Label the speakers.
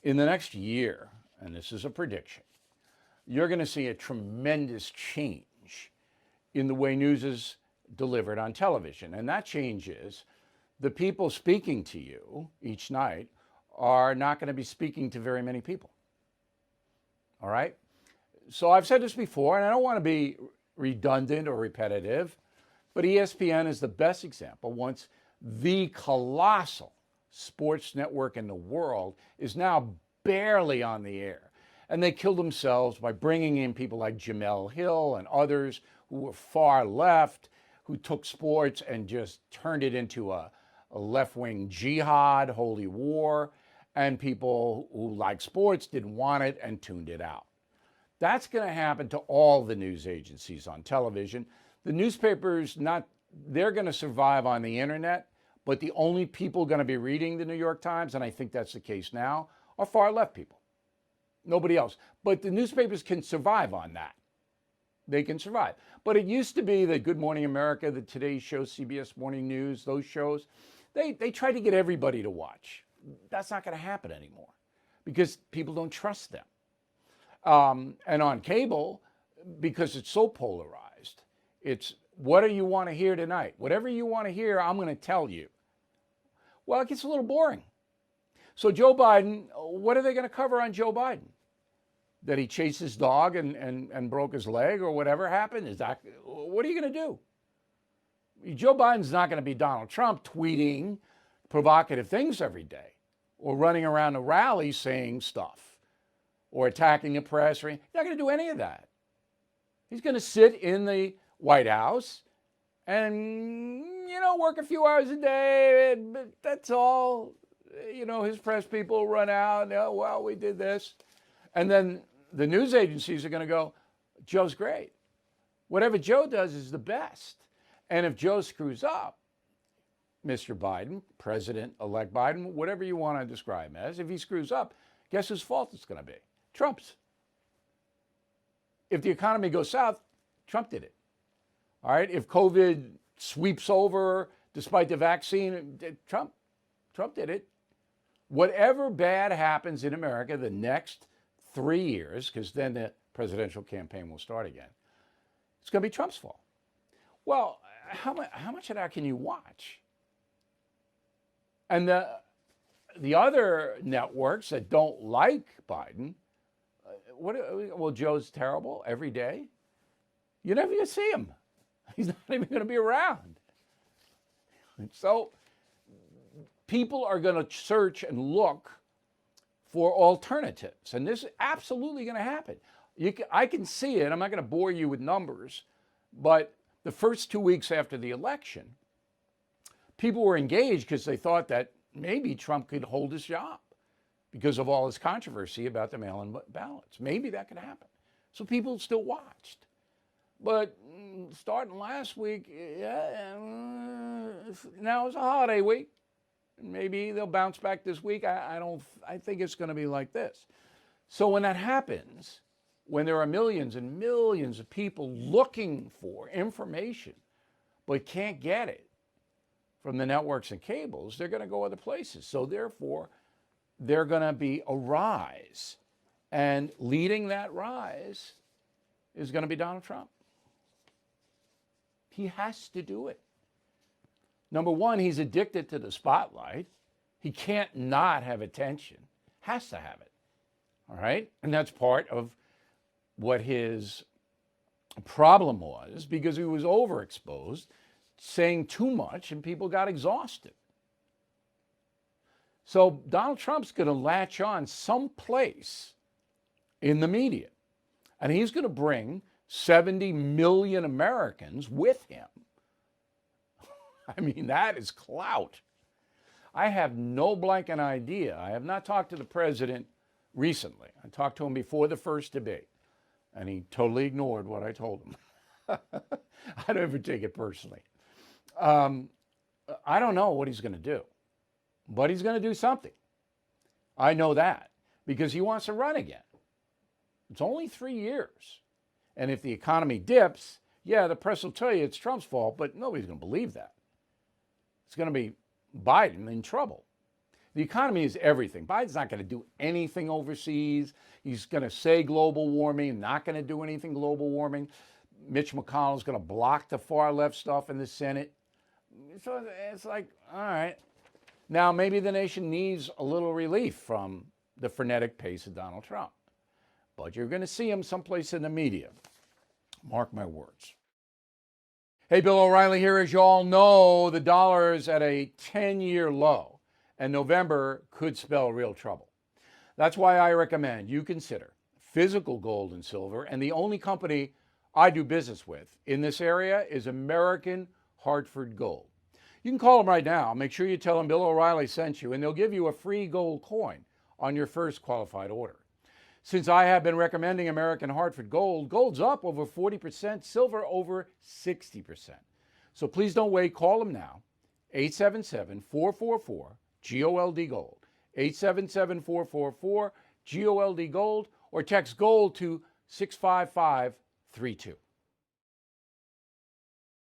Speaker 1: In the next year, and this is a prediction, you're going to see a tremendous change in the way news is delivered on television. And that change is the people speaking to you each night are not going to be speaking to very many people. All right? So I've said this before, and I don't want to be redundant or repetitive, but ESPN is the best example. Once the colossal sports network in the world is now barely on the air. And they killed themselves by bringing in people like Jamel Hill and others who were far left, who took sports and just turned it into a left-wing jihad, holy war, and people who like sports didn't want it and tuned it out. That's going to happen to all the news agencies on television. The newspapers, they're going to survive on the internet, but the only people going to be reading the New York Times, and I think that's the case now, are far left people. Nobody else. But the newspapers can survive on that. They can survive. But it used to be that Good Morning America, the Today Show, CBS Morning News, those shows, they tried to get everybody to watch. That's not going to happen anymore because people don't trust them. And on cable, because it's so polarized, it's what do you want to hear tonight? Whatever you want to hear, I'm going to tell you. Well, it gets a little boring. So Joe Biden, what are they going to cover on Joe Biden? That he chased his dog and broke his leg or whatever happened? What are you going to do? Joe Biden's not going to be Donald Trump tweeting provocative things every day or running around a rally saying stuff or attacking the press. He's not going to do any of that. He's going to sit in the White House and, work a few hours a day. But that's all. His press people run out. Well, we did this. And then the news agencies are going to go, Joe's great. Whatever Joe does is the best. And if Joe screws up, Mr. Biden, President-elect Biden, whatever you want to describe him as, if he screws up, guess whose fault it's going to be? Trump's. If the economy goes south, Trump did it. All right? If COVID sweeps over despite the vaccine, Trump did it. Whatever bad happens in America the next 3 years, because then the presidential campaign will start again, it's going to be Trump's fault. Well, how much of that can you watch? And the other networks that don't like Biden, Joe's terrible every day. You're never going to see him. He's not even going to be around. So people are going to search and look for alternatives. And this is absolutely going to happen. I can see it. I'm not going to bore you with numbers. But the first 2 weeks after the election, people were engaged because they thought that maybe Trump could hold his job because of all his controversy about the mail-in ballots. Maybe that could happen. So people still watched. But starting last week, now it's a holiday week. Maybe they'll bounce back this week. I think it's going to be like this. So when that happens, when there are millions and millions of people looking for information but can't get it from the networks and cables, they're going to go other places. So therefore, they're going to be a rise. And leading that rise is going to be Donald Trump. He has to do it. Number one, he's addicted to the spotlight. He can't not have attention. Has to have it. All right? And that's part of what his problem was, because he was overexposed, saying too much, and people got exhausted. So Donald Trump's going to latch on someplace in the media, and he's going to bring 70 million Americans with him. I mean, that is clout. I have no blanket idea. I have not talked to the president recently. I talked to him before the first debate, and he totally ignored what I told him. I don't ever take it personally. I don't know what he's going to do, but he's going to do something. I know that because he wants to run again. It's only 3 years. And if the economy dips, the press will tell you it's Trump's fault, but nobody's going to believe that. It's going to be Biden in trouble. The economy is everything. Biden's not going to do anything overseas. He's going to say global warming, not going to do anything global warming. Mitch McConnell's going to block the far left stuff in the Senate. So it's like, all right. Now, maybe the nation needs a little relief from the frenetic pace of Donald Trump. But you're going to see him someplace in the media. Mark my words. Hey, Bill O'Reilly here. As you all know, the dollar is at a 10-year low, and November could spell real trouble. That's why I recommend you consider physical gold and silver, and the only company I do business with in this area is American Hartford Gold. You can call them right now. Make sure you tell them Bill O'Reilly sent you, and they'll give you a free gold coin on your first qualified order. Since I have been recommending American Hartford Gold, gold's up over 40%, silver over 60%. So please don't wait. Call them now. 877-444-GOLD Gold. 877-444-GOLD Gold, or text GOLD to 65532.